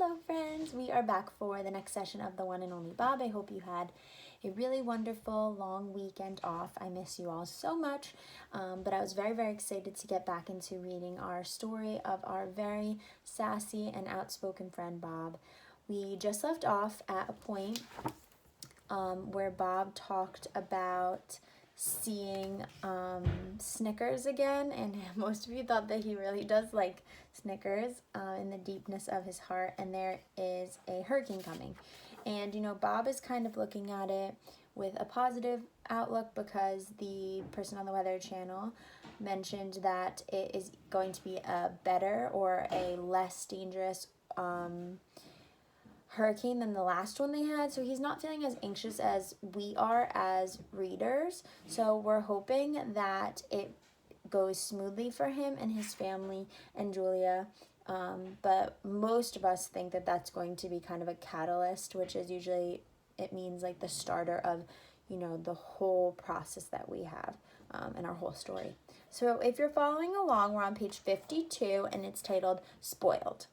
Hello friends, we are back for the next session of the one and only Bob. I hope you had a really wonderful long weekend off. I miss you all so much, but I was very excited to get back into reading our story of our very sassy and outspoken friend Bob. We just left off at a point where Bob talked about seeing Snickers again, and most of you thought that he really does like Snickers in the deepness of his heart, and there is a hurricane coming. And Bob is kind of looking at it with a positive outlook because the person on the Weather Channel mentioned that it is going to be a better or a less dangerous hurricane than the last one they had, so he's not feeling as anxious as we are as readers. So we're hoping that it goes smoothly for him and his family and Julia, but most of us think that that's going to be kind of a catalyst, which is usually, it means like the starter of the whole process that we have in our whole story. So if you're following along, we're on page 52 and it's titled Spoiled.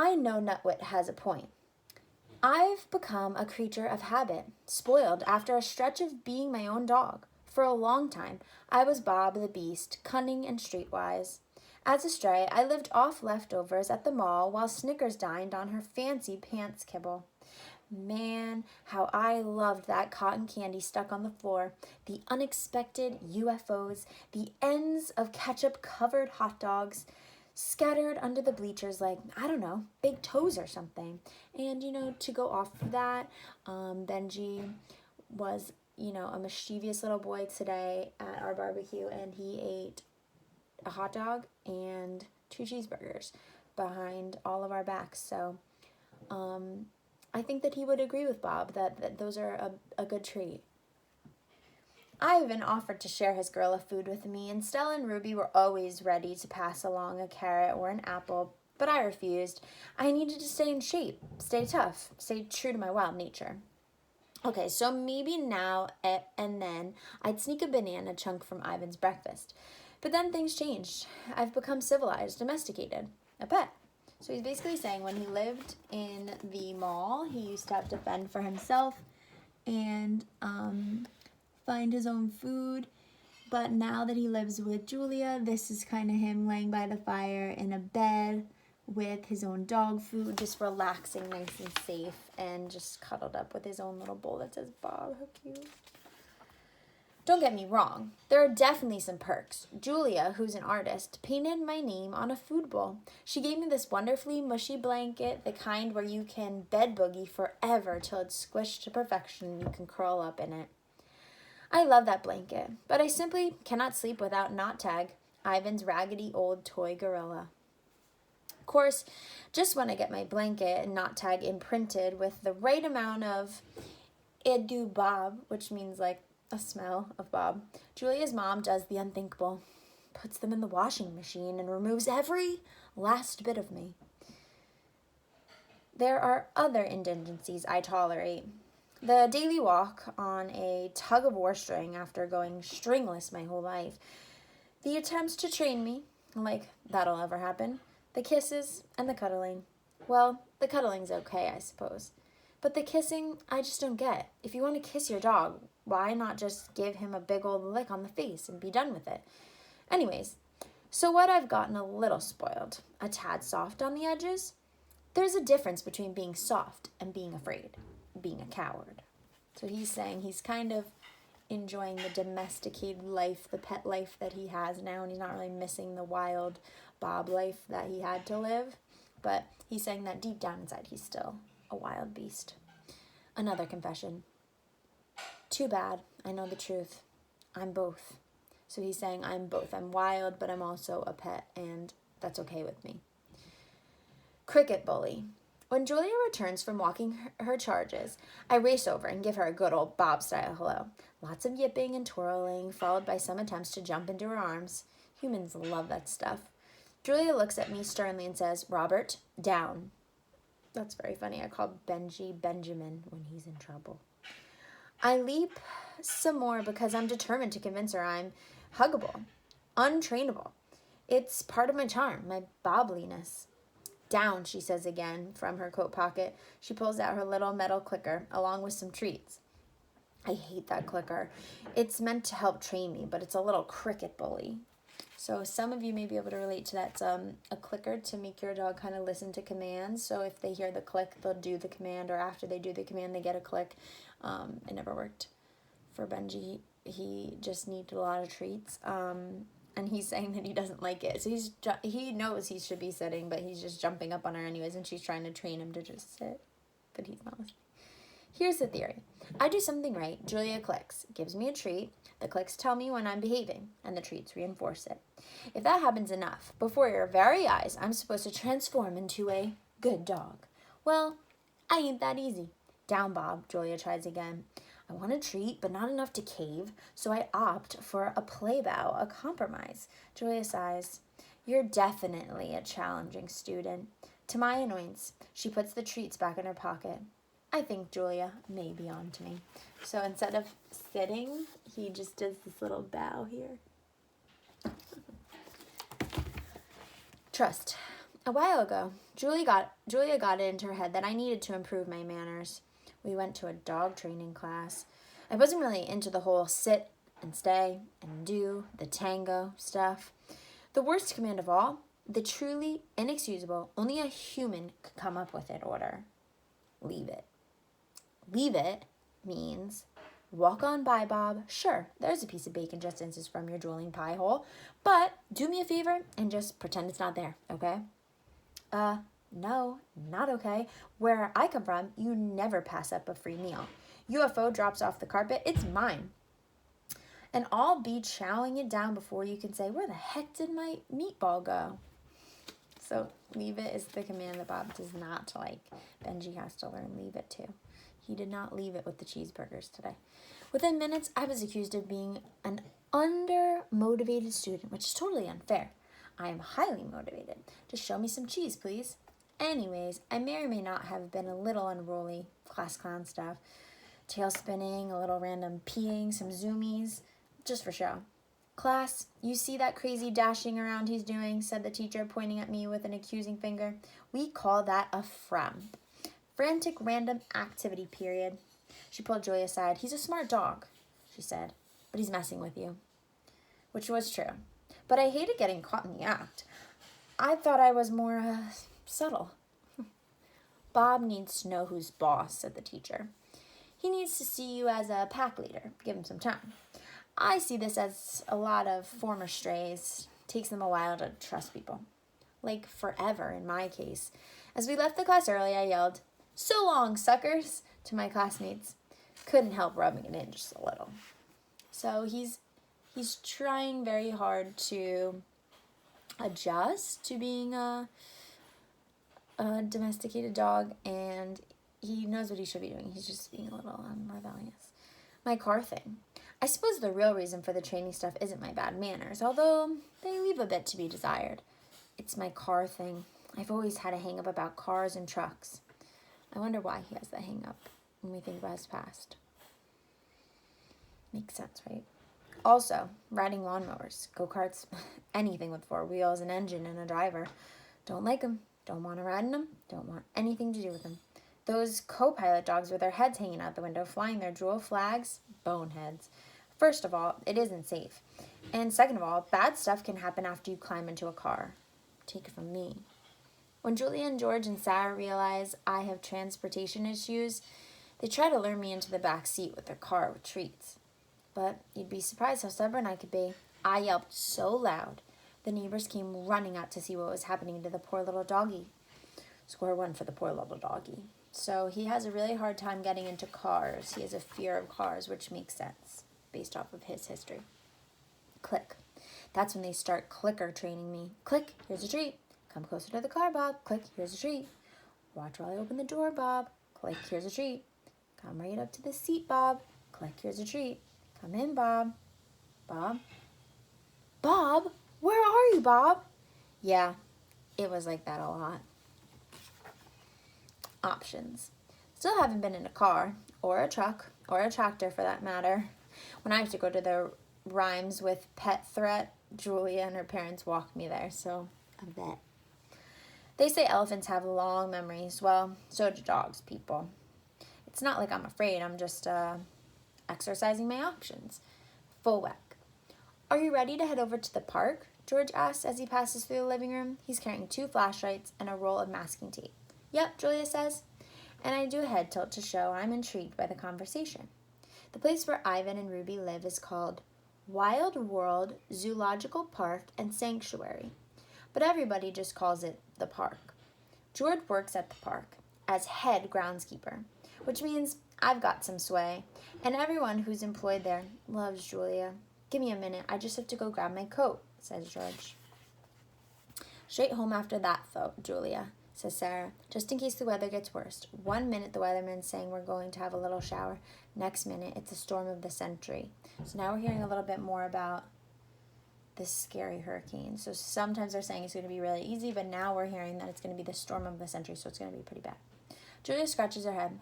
I know Nutwit has a point. I've become a creature of habit, spoiled after a stretch of being my own dog. For a long time, I was Bob the Beast, cunning and streetwise. As a stray, I lived off leftovers at the mall while Snickers dined on her fancy pants kibble. Man, how I loved that cotton candy stuck on the floor, the unexpected UFOs, the ends of ketchup-covered hot dogs, scattered under the bleachers like, I don't know, big toes or something. And, to go off of that, Benji was, a mischievous little boy today at our barbecue, and he ate a hot dog and 2 cheeseburgers behind all of our backs. So, I think that he would agree with Bob that those are a good treat. Ivan offered to share his grill of food with me, and Stella and Ruby were always ready to pass along a carrot or an apple, but I refused. I needed to stay in shape, stay tough, stay true to my wild nature. Okay, so maybe now and then I'd sneak a banana chunk from Ivan's breakfast. But then things changed. I've become civilized, domesticated, a pet. So he's basically saying when he lived in the mall, he used to have to fend for himself and find his own food, but now that he lives with Julia, this is kind of him laying by the fire in a bed with his own dog food, just relaxing nice and safe, and just cuddled up with his own little bowl that says Bob. How cute. Don't get me wrong, there are definitely some perks. Julia, who's an artist, painted my name on a food bowl. She gave me this wonderfully mushy blanket, the kind where you can bed boogie forever till it's squished to perfection and you can curl up in it. I love that blanket, but I simply cannot sleep without Knot Tag, Ivan's raggedy old toy gorilla. Of course, just when I get my blanket and Knot Tag imprinted with the right amount of Edu Bob, which means like a smell of Bob, Julia's mom does the unthinkable, puts them in the washing machine and removes every last bit of me. There are other indigencies I tolerate. The daily walk on a tug-of-war string after going stringless my whole life. The attempts to train me, like that'll ever happen. The kisses and the cuddling. Well, the cuddling's okay, I suppose. But the kissing, I just don't get. If you want to kiss your dog, why not just give him a big old lick on the face and be done with it? Anyways, so what I've gotten a little spoiled, a tad soft on the edges. There's a difference between being soft and being afraid. Being a coward. So he's saying he's kind of enjoying the domesticated life, the pet life that he has now, and he's not really missing the wild Bob life that he had to live. But he's saying that deep down inside he's still a wild beast. Another confession. Too bad, I know the truth. I'm both. So he's saying I'm both. I'm wild, but I'm also a pet, and that's okay with me. Cricket bully. When Julia returns from walking her charges, I race over and give her a good old Bob-style hello. Lots of yipping and twirling, followed by some attempts to jump into her arms. Humans love that stuff. Julia looks at me sternly and says, Robert, down. That's very funny. I call Benji Benjamin when he's in trouble. I leap some more because I'm determined to convince her I'm huggable, untrainable. It's part of my charm, my bobliness. Down, she says again from her coat pocket. She pulls out her little metal clicker along with some treats. I hate that clicker. It's meant to help train me, but it's a little cricket bully. So some of you may be able to relate to that. It's a clicker to make your dog kind of listen to commands. So if they hear the click, they'll do the command, or after they do the command, they get a click. It never worked for Benji. He just needed a lot of treats. And he's saying that he doesn't like it. So he knows he should be sitting, but he's just jumping up on her anyways, and she's trying to train him to just sit. But he's not listening. Here's the theory. I do something right. Julia clicks, gives me a treat. The clicks tell me when I'm behaving, and the treats reinforce it. If that happens enough, before your very eyes, I'm supposed to transform into a good dog. Well, I ain't that easy. Down, Bob, Julia tries again. I want a treat, but not enough to cave, so I opt for a play bow, a compromise. Julia sighs. You're definitely a challenging student. To my annoyance, she puts the treats back in her pocket. I think Julia may be on to me. So instead of sitting, he just does this little bow here. Trust. A while ago, Julia got it into her head that I needed to improve my manners. We went to a dog training class. I wasn't really into the whole sit and stay and do, the tango stuff. The worst command of all, the truly inexcusable, only a human could come up with it order. Leave it. Leave it means walk on by, Bob. Sure, there's a piece of bacon just inches from your drooling pie hole, but do me a favor and just pretend it's not there, okay? No, not okay. Where I come from, you never pass up a free meal. UFO drops off the carpet, it's mine. And I'll be chowing it down before you can say, where the heck did my meatball go? So leave it is the command that Bob does not like. Benji has to learn leave it too. He did not leave it with the cheeseburgers today. Within minutes, I was accused of being an under-motivated student, which is totally unfair. I am highly motivated. Just show me some cheese, please. Anyways, I may or may not have been a little unruly, class clown stuff. Tail spinning, a little random peeing, some zoomies, just for show. Class, you see that crazy dashing around he's doing, said the teacher, pointing at me with an accusing finger. We call that a frum. Frantic random activity period. She pulled Julia aside. He's a smart dog, she said, but he's messing with you. Which was true. But I hated getting caught in the act. I thought I was more subtle. Bob needs to know who's boss, said the teacher. He needs to see you as a pack leader. Give him some time. I see this as a lot of former strays. Takes them a while to trust people. Like forever in my case. As we left the class early, I yelled, "So long, suckers," to my classmates. Couldn't help rubbing it in just a little. So he's trying very hard to adjust to being a domesticated dog, and he knows what he should be doing. He's just being a little rebellious. My car thing. I suppose the real reason for the training stuff isn't my bad manners, although they leave a bit to be desired. It's my car thing. I've always had a hang-up about cars and trucks. I wonder why he has that hang-up when we think about his past. Makes sense, right? Also, riding lawnmowers, go-karts, anything with four wheels, an engine, and a driver. Don't like them. Don't want to ride in them. Don't want anything to do with them. Those co-pilot dogs with their heads hanging out the window, flying their jewel flags, boneheads. First of all, it isn't safe. And second of all, bad stuff can happen after you climb into a car. Take it from me. When Julia and George and Sarah realize I have transportation issues, they try to lure me into the back seat with their car with treats. But you'd be surprised how stubborn I could be. I yelped so loud, the neighbors came running out to see what was happening to the poor little doggy. Score one for the poor little doggy. So he has a really hard time getting into cars. He has a fear of cars, which makes sense based off of his history. Click. That's when they start clicker training me. Click, here's a treat. Come closer to the car, Bob. Click, here's a treat. Watch while I open the door, Bob. Click, here's a treat. Come right up to the seat, Bob. Click, here's a treat. Come in, Bob. Bob? Bob? Where are you, Bob? Yeah, it was like that a lot. Options. Still haven't been in a car, or a truck, or a tractor for that matter. When I have to go to the Rhymes with Pet Threat, Julia and her parents walked me there, so I bet. They say elephants have long memories. Well, so do dogs, people. It's not like I'm afraid. I'm just exercising my options. Full whack. Are you ready to head over to the park? George asks as he passes through the living room. He's carrying 2 flashlights and a roll of masking tape. Yep, Julia says. And I do a head tilt to show I'm intrigued by the conversation. The place where Ivan and Ruby live is called Wild World Zoological Park and Sanctuary, but everybody just calls it the park. George works at the park as head groundskeeper, which means I've got some sway, and everyone who's employed there loves Julia. Give me a minute, I just have to go grab my coat, says George. Straight home after that, Julia, says Sarah, just in case the weather gets worse. 1 minute the weatherman's saying we're going to have a little shower. Next minute, it's a storm of the century. So now we're hearing a little bit more about this scary hurricane. So sometimes they're saying it's going to be really easy, but now we're hearing that it's going to be the storm of the century, so it's going to be pretty bad. Julia scratches her head.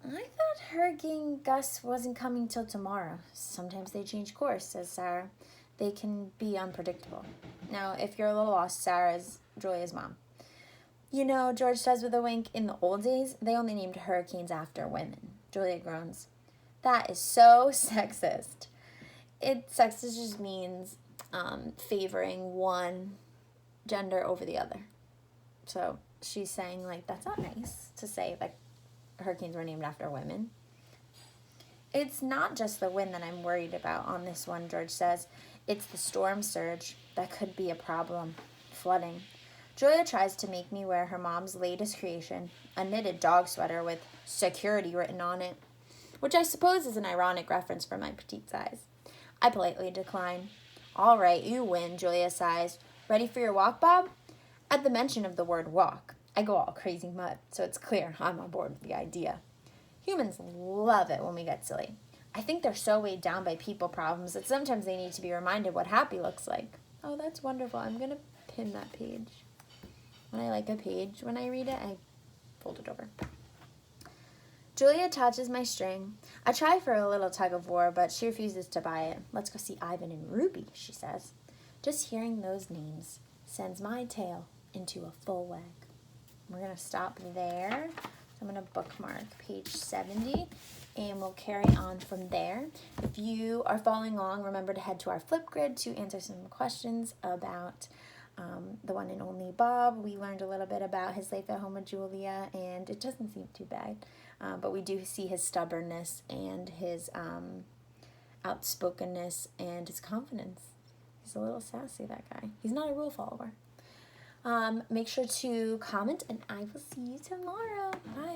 I thought Hurricane Gus wasn't coming till tomorrow. Sometimes they change course, says Sarah. They can be unpredictable. Now, if you're a little lost, Sarah is Julia's mom. You know, George says with a wink, in the old days, they only named hurricanes after women. Julia groans. That is so sexist. Sexist just means favoring one gender over the other. So she's saying, like, that's not nice to say, like, hurricanes were named after women. It's not just the wind that I'm worried about on this one, George says. It's the storm surge. That could be a problem. Flooding. Julia tries to make me wear her mom's latest creation, a knitted dog sweater with security written on it, which I suppose is an ironic reference for my petite size. I politely decline. All right, you win, Julia sighs. Ready for your walk, Bob? At the mention of the word walk, I go all crazy mud, so it's clear I'm on board with the idea. Humans love it when we get silly. I think they're so weighed down by people problems that sometimes they need to be reminded what happy looks like. Oh, that's wonderful. I'm going to pin that page. When I like a page, when I read it, I fold it over. Julia attaches my string. I try for a little tug of war, but she refuses to buy it. Let's go see Ivan and Ruby, she says. Just hearing those names sends my tail into a full wag. We're going to stop there. I'm going to bookmark page 70, and we'll carry on from there. If you are following along, remember to head to our Flipgrid to answer some questions about the one and only Bob. We learned a little bit about his life at home with Julia, and it doesn't seem too bad. But we do see his stubbornness and his outspokenness and his confidence. He's a little sassy, that guy. He's not a rule follower. Make sure to comment, and I will see you tomorrow. Bye.